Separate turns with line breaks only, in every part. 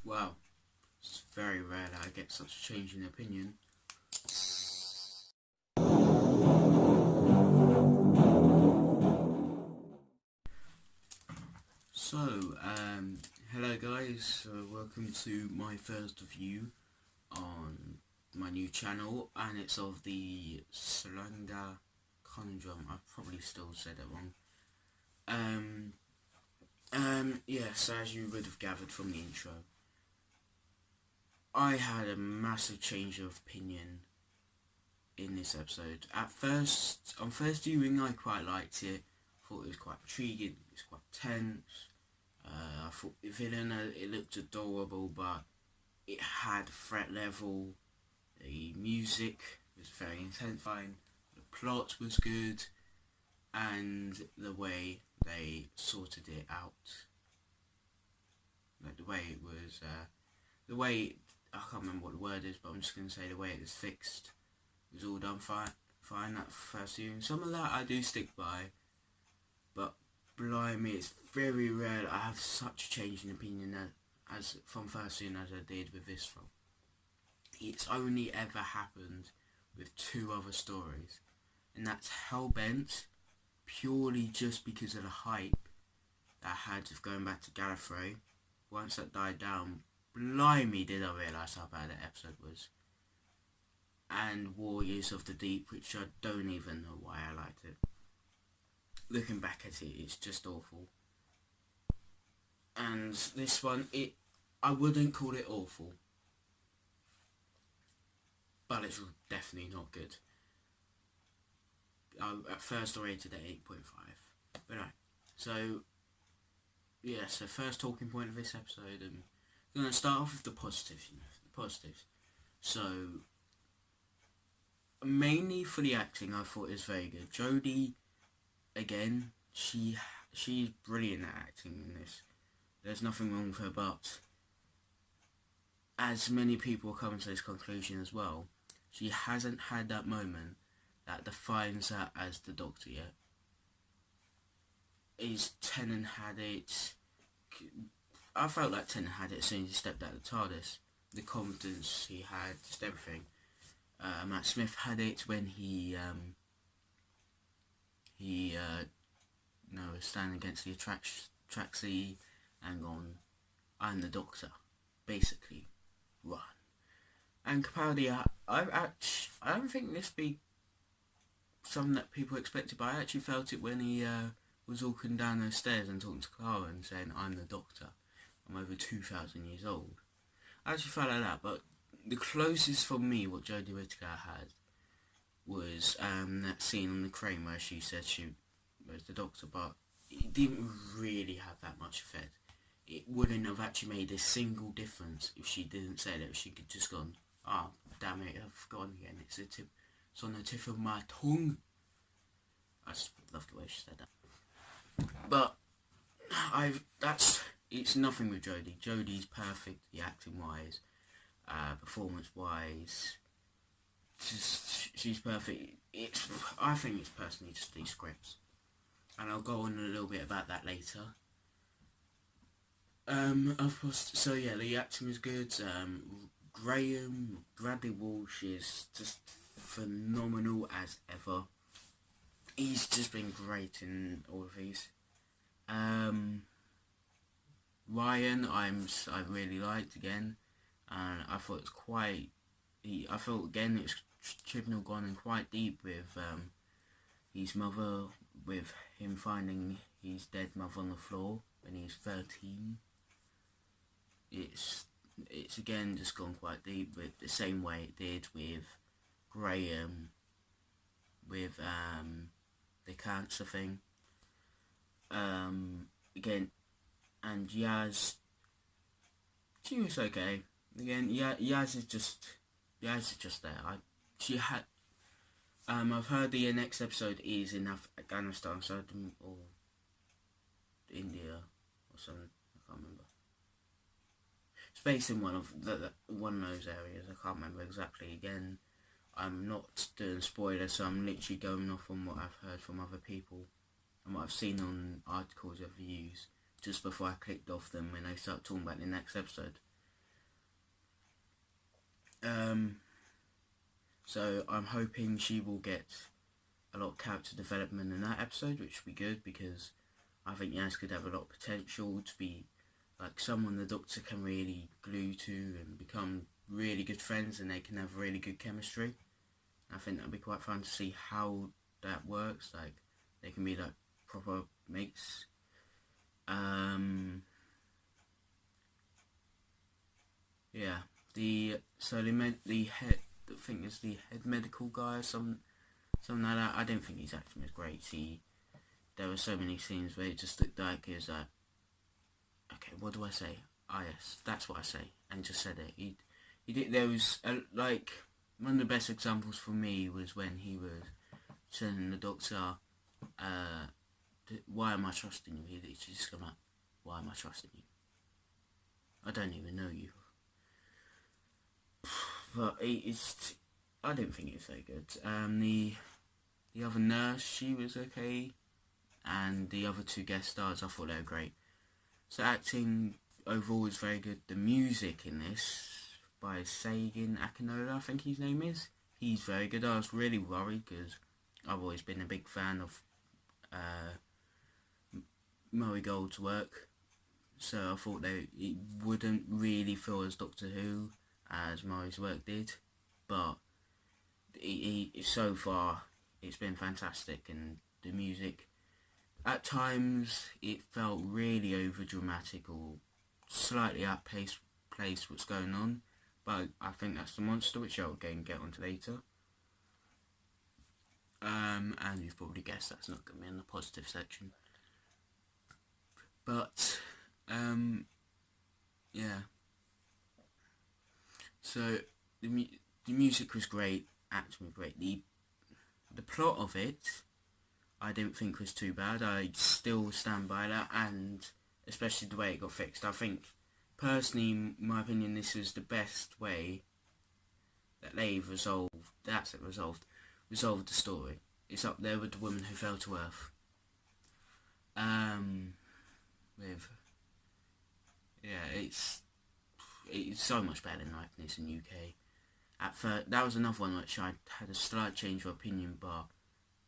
Wow, it's very rare that I get such a change in opinion. So, hello guys, welcome to my first review on my new channel, and it's of the Tsuranga Conundrum. I've probably still said it wrong. Yes, as you would have gathered from the intro, I had a massive change of opinion in this episode. On first viewing, I quite liked it. Thought it was quite intriguing. It was quite tense. I thought the villain, it looked adorable, but it had threat level. The music was very intensifying. The plot was good, and the way they sorted it out, like the way it was, I can't remember what the word is, but I'm just going to say the way it was fixed was all done fine at first viewing. Some of that I do stick by, but blimey, it's very rare that I have such a change in opinion as from first viewing as I did with this film. It's only ever happened with two other stories, and that's Hellbent, purely just because of the hype that I had of going back to Gallifrey. Once that died down, blimey did I realise how bad that episode was. And Warriors of the Deep, which I don't even know why I liked it. Looking back at it, it's just awful. And this one, I wouldn't call it awful, but it's definitely not good. At first I rated it 8.5. But right, so yeah, so first talking point of this episode, and I'm going to start off with the positives, the positives. So, mainly for the acting, I thought it was very good. Jodie, again, she's brilliant at acting in this. There's nothing wrong with her, but as many people are coming to this conclusion as well, she hasn't had that moment that defines her as the Doctor yet. Tennant had it. I felt like Tennant had it as soon as he stepped out of the TARDIS. The confidence he had, just everything. Matt Smith had it when he was standing against the Atraxi and gone, "I'm the Doctor," basically, run. And Capaldi, I don't think this be something that people expected, but I actually felt it when he was walking down those stairs and talking to Clara and saying, "I'm the Doctor. I'm over 2,000 years old." I actually felt like that, but the closest for me what Jodie Whittaker had was that scene on the crane where she said she was the Doctor, but it didn't really have that much effect. It wouldn't have actually made a single difference if she didn't say that. If she could just gone, "Oh, damn it, I've forgotten again. It's on the tip of my tongue." I just love the way she said that. But it's nothing with Jodie. Jodie's perfect, the acting wise, performance wise. She's perfect. I think it's personally just these scripts, and I'll go on a little bit about that later. Of course, so yeah, the acting is good. Bradley Walsh is just phenomenal as ever. He's just been great in all of these. Ryan, I really liked again, and I thought it's quite. I felt again it's Chibnall gone in quite deep with his mother, with him finding his dead mother on the floor when he's 13. It's again just gone quite deep with the same way it did with Graham, with the cancer thing. Again, and Yaz, she was okay. Again, Yaz is just there. I've heard the next episode is in Afghanistan, or India, or something. I can't remember. It's based in one of those areas. I can't remember exactly. Again, I'm not doing spoilers, so I'm literally going off on what I've heard from other people and what I've seen on articles of views just before I clicked off them when they start talking about the next episode. So I'm hoping she will get a lot of character development in that episode, which will be good, because I think Yaz could have a lot of potential to be like someone the Doctor can really glue to and become really good friends, and they can have really good chemistry. I think that'd be quite fun to see how that works. Like, they can be like proper mates. Yeah. The head, I think it's the head medical guy, something like that. I don't think he's acting as great. There were so many scenes where it just looked like it was like, okay, what do I say? Ah, yes, that's what I say, and just said it. He did. There was like one of the best examples for me was when he was telling the Doctor, "Why am I trusting you?" He literally just come up, "Why am I trusting you? I don't even know you." But I don't think it's very good. The other nurse, she was okay, and the other two guest stars, I thought they were great. So acting overall is very good. The music in this, by Sagan Akinola, I think his name is, he's very good. I was really worried because I've always been a big fan of Murray Gold's work, so I thought it wouldn't really feel as Doctor Who as Murray's work did, but so far it's been fantastic. And the music, at times it felt really over dramatic or slightly outpaced what's going on, but I think that's the monster, which I'll again get onto later. And you've probably guessed that's not going to be in the positive section. But yeah. So the music was great, acting was great. The plot of it, I didn't think was too bad. I still stand by that, and especially the way it got fixed. I think, personally, in my opinion, this was the best way that they've resolved the story. It's up there with The Woman Who Fell to Earth. It's so much better than Arachnids in UK. At first, that was another one which I had a slight change of opinion, but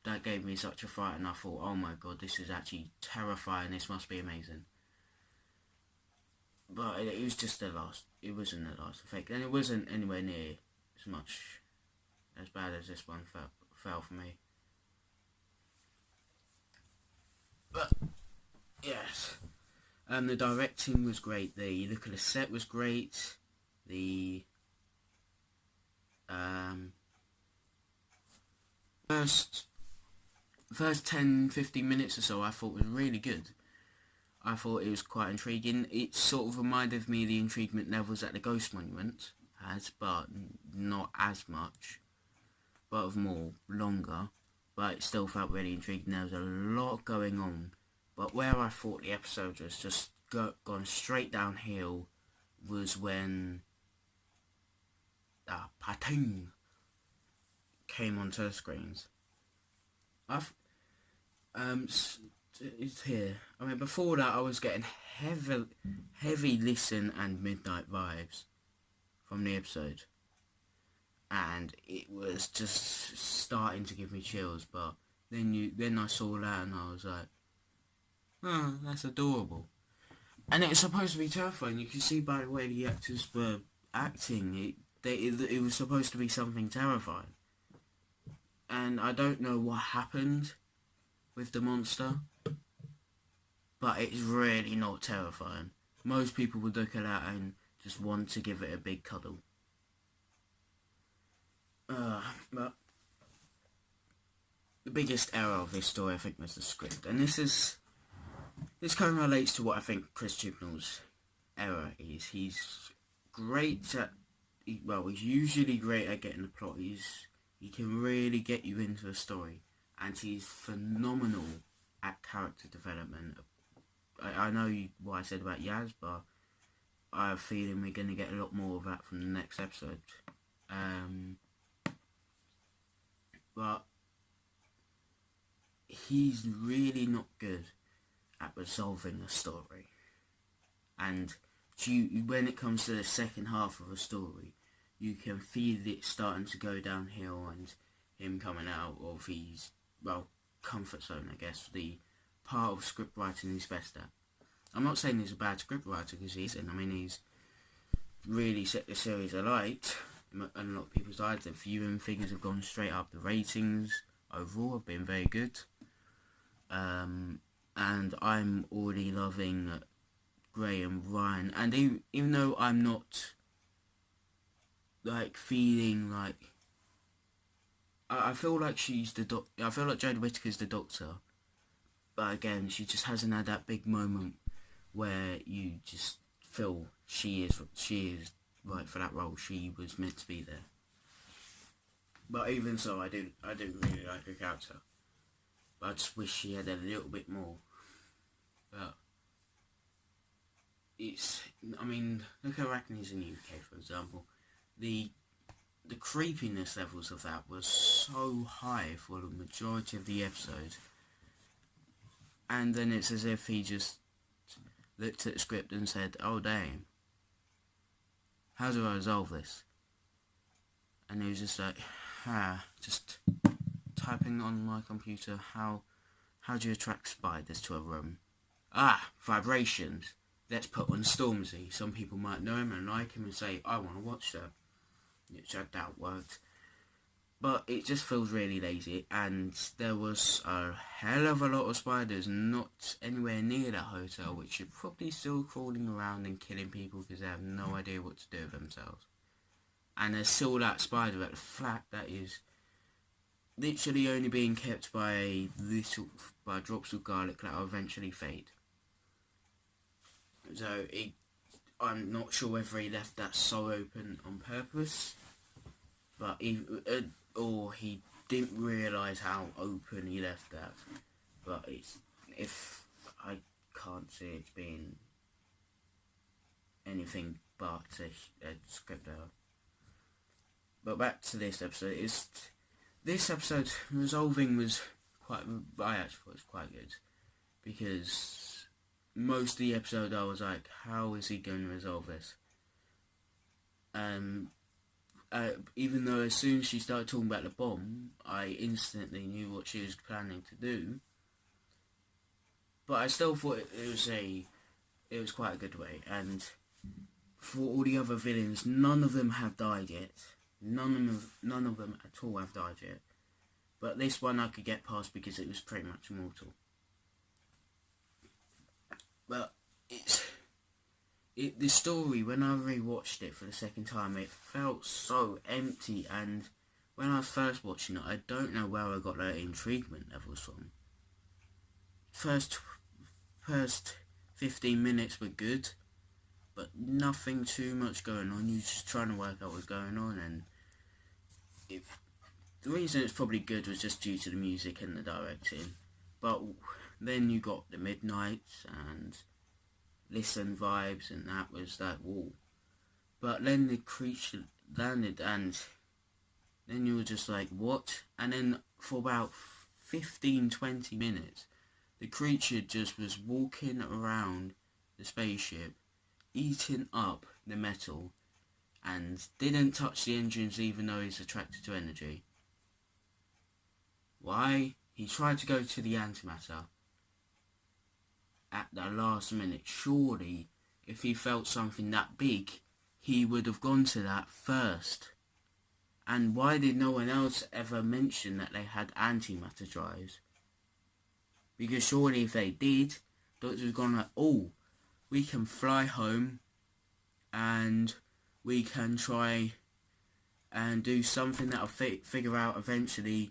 that gave me such a fright, and I thought, oh my god, this is actually terrifying, this must be amazing. But it was just it wasn't the last effect, and it wasn't anywhere near as much as bad as this one fell for me. But yes, the directing was great. The look of the set was great. The first 10-15 minutes or so I thought was really good. I thought it was quite intriguing. It sort of reminded me of the intriguement levels that the Ghost Monument has, but not as much, but of more longer. But it still felt really intriguing. There was a lot going on. But where I thought the episode was just gone straight downhill was when Patung came onto the screens. It's here. I mean, before that, I was getting heavy Listen and Midnight vibes from the episode, and it was just starting to give me chills. But then I saw that, and I was like, oh, that's adorable. And it was supposed to be terrifying. You can see by the way the actors were acting, it was supposed to be something terrifying. And I don't know what happened with the monster, but it's really not terrifying. Most people would look at that and just want to give it a big cuddle. But the biggest error of this story, I think, was the script. And this kind of relates to what I think Chris Chibnall's error is. He's great at, he's usually great at getting the plot. He can really get you into a story, and he's phenomenal at character development. I know what I said about Yaz, but I have a feeling we're going to get a lot more of that from the next episode. But he's really not good at resolving a story. And when it comes to the second half of a story, you can feel it starting to go downhill and him coming out of his, well, comfort zone, I guess, the part of script writing he's best at. I'm not saying he's a bad script writer, because he isn't. I mean, he's really set the series alight, and a lot of people's eyes. The viewing figures have gone straight up. The ratings overall have been very good. And I'm already loving Gray and Ryan. And even though I'm not, like, feeling like... I feel like she's the I feel like Jodie Whittaker's the Doctor. But again, she just hasn't had that big moment where you just feel she is right for that role. She was meant to be there. But even so, I do really like her character. But I just wish she had a little bit more. But I mean, look at Arachnids in the UK, for example. The creepiness levels of that was so high for the majority of the episode. And then it's as if he just looked at the script and said, oh damn, how do I resolve this? And he was just like, just typing on my computer, how do you attract spiders to a room? Vibrations. Let's put on Stormzy. Some people might know him and like him and say, I want to watch that. Which I doubt worked. But it just feels really lazy, and there was a hell of a lot of spiders not anywhere near that hotel, which are probably still crawling around and killing people because they have no idea what to do with themselves. And there's still that spider at the flat that is literally only being kept by drops of garlic that will eventually fade. So I'm not sure whether he left that so open on purpose, but or he didn't realise how open he left that. But I can't see it being anything but a script error. But back to this episode. This episode resolving was quite. I actually thought it was quite good, because most of the episode I was like, how is he going to resolve this? Even though as soon as she started talking about the bomb, I instantly knew what she was planning to do. But I still thought it was quite a good way. And for all the other villains, none of them have died yet. None of them at all have died yet. But this one I could get past because it was pretty much immortal. But the story, when I rewatched it for the second time, it felt so empty, and when I was first watching it, I don't know where I got that intriguement levels from. First 15 minutes were good, but nothing too much going on. You're just trying to work out what's going on, and the reason it's probably good was just due to the music and the directing. But then you got the Midnights and Listen vibes, and that was like, whoa. But then the creature landed, and then you were just like, what? And then for about 15-20 minutes, the creature just was walking around the spaceship, eating up the metal, and didn't touch the engines even though he's attracted to energy. Why? He tried to go to the antimatter at the last minute. Surely, if he felt something that big, he would have gone to that first. And why did no one else ever mention that they had antimatter drives? Because surely if they did, Doctor was gone like, oh, we can fly home and we can try and do something that'll figure out eventually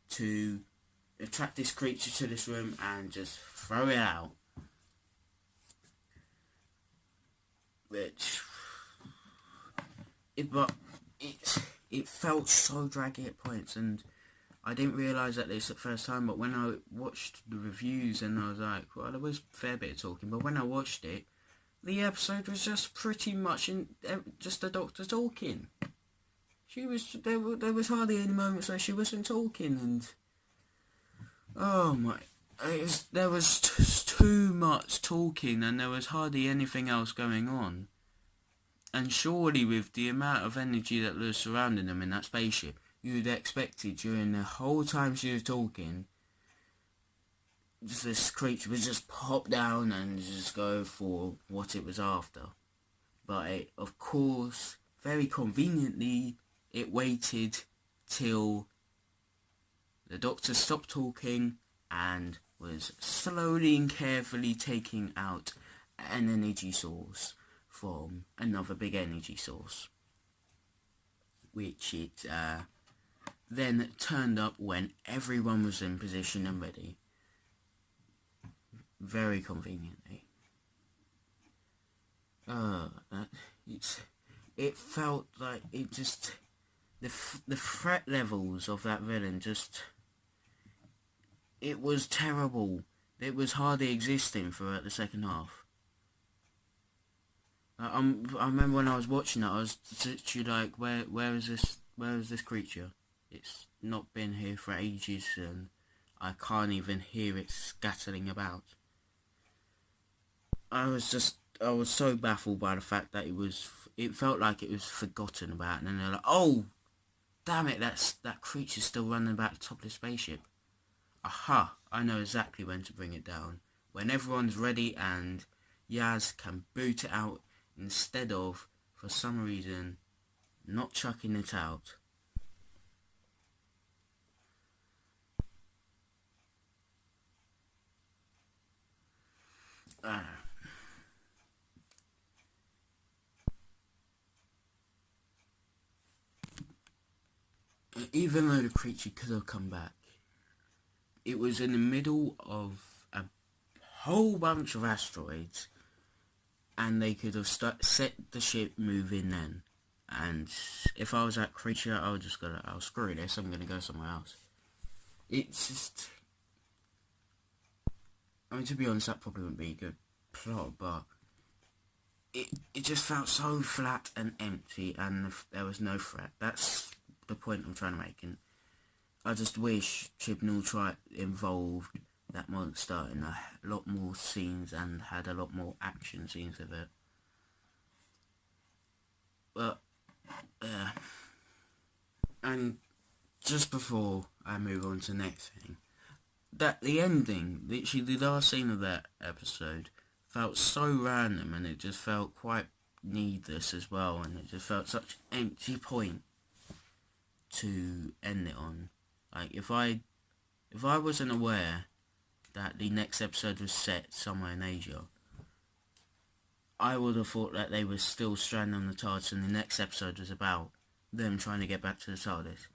to attract this creature to this room and just throw it out. Which, it felt so draggy at points, and I didn't realise that this at first time, but when I watched the reviews and I was like, well, there was a fair bit of talking, but when I watched it, the episode was just pretty much just the Doctor talking. There was hardly any moments where she wasn't talking, and oh my, there was too much talking, and there was hardly anything else going on. And surely with the amount of energy that was surrounding them in that spaceship, you'd expected during the whole time she was talking, this creature would just pop down and just go for what it was after. But it, of course, very conveniently, it waited till the Doctor stopped talking and was slowly and carefully taking out an energy source from another big energy source, which it then turned up when everyone was in position and ready. Very conveniently. It felt like it just, the threat levels of that villain just, it was terrible. It was hardly existing throughout the second half. I remember when I was watching it, I was literally like, where is this creature? It's not been here for ages and I can't even hear it scattering about. I was so baffled by the fact that it felt like it was forgotten about, and then they're like, oh, damn it, that creature's still running about the top of the spaceship. Aha, I know exactly when to bring it down. When everyone's ready and Yaz can boot it out instead of, for some reason, not chucking it out. Even though the creature could have come back, it was in the middle of a whole bunch of asteroids, and they could have set the ship moving then. And if I was that creature, I would just go, oh, screw this, I'm going to go somewhere else. It's just, I mean, to be honest, that probably wouldn't be a good plot, but it just felt so flat and empty, and there was no threat. That's the point I'm trying to make, and I just wish Chibnall involved that monster in a lot more scenes and had a lot more action scenes with it. But yeah, and just before I move on to the next thing, that the ending, literally the last scene of that episode, felt so random, and it just felt quite needless as well, and it just felt such an empty point to end it on. Like, if I wasn't aware that the next episode was set somewhere in Asia, I would have thought that they were still stranded on the TARDIS and the next episode was about them trying to get back to the TARDIS.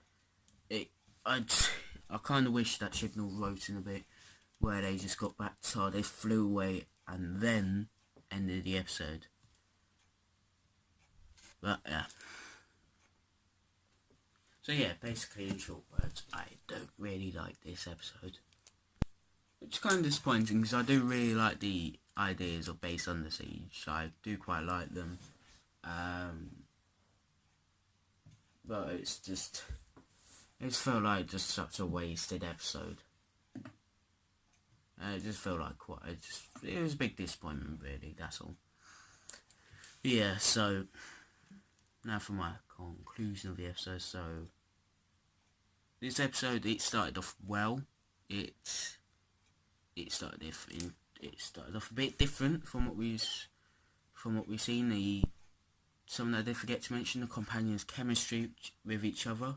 I kind of wish that Chibnall wrote in a bit where they just got back to TARDIS, flew away, and then ended the episode. But yeah. So yeah, basically in short words, I don't really like this episode. It's kind of disappointing because I do really like the ideas of Base Under Siege. I do quite like them. But it's just, it felt like just such a wasted episode. It just felt like it was a big disappointment really, that's all. Yeah, so now for my conclusion of the episode. So this episode, it started off well. It started off a bit different from what we've seen. Something I did forget to mention, the companions' chemistry with each other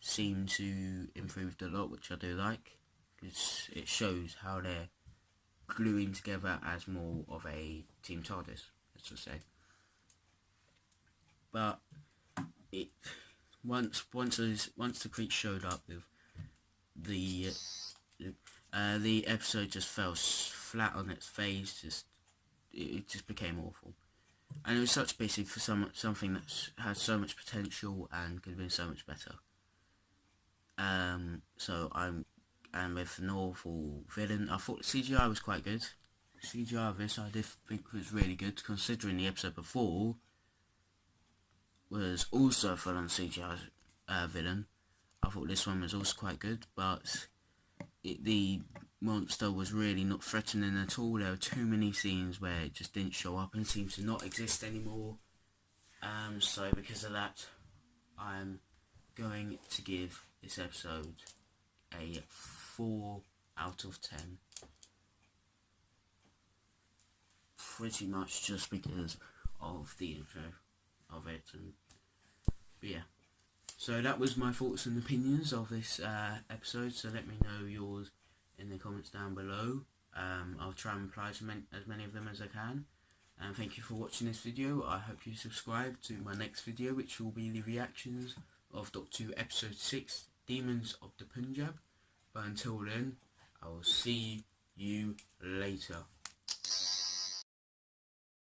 seemed to improved a lot, which I do like. It shows how they're gluing together as more of a Team TARDIS, let's just say. But once the creature showed up with the episode just fell flat on its face. It just became awful, and it was such basically for something that had so much potential and could have been so much better. And with an awful villain, I thought the CGI was quite good. CGI of this I did think was really good, considering the episode before was also full on CGI villain. I thought this one was also quite good, but the monster was really not threatening at all. There were too many scenes where it just didn't show up and seems to not exist anymore. So because of that, I'm going to give this episode a 4 out of 10. Pretty much just because of the intro of it, but yeah. So that was my thoughts and opinions of this episode. So let me know yours in the comments down below. I'll try and reply to as many of them as I can. And thank you for watching this video. I hope you subscribe to my next video, which will be the reactions of Doctor Who Episode 6, Demons of the Punjab. But until then, I will see you later.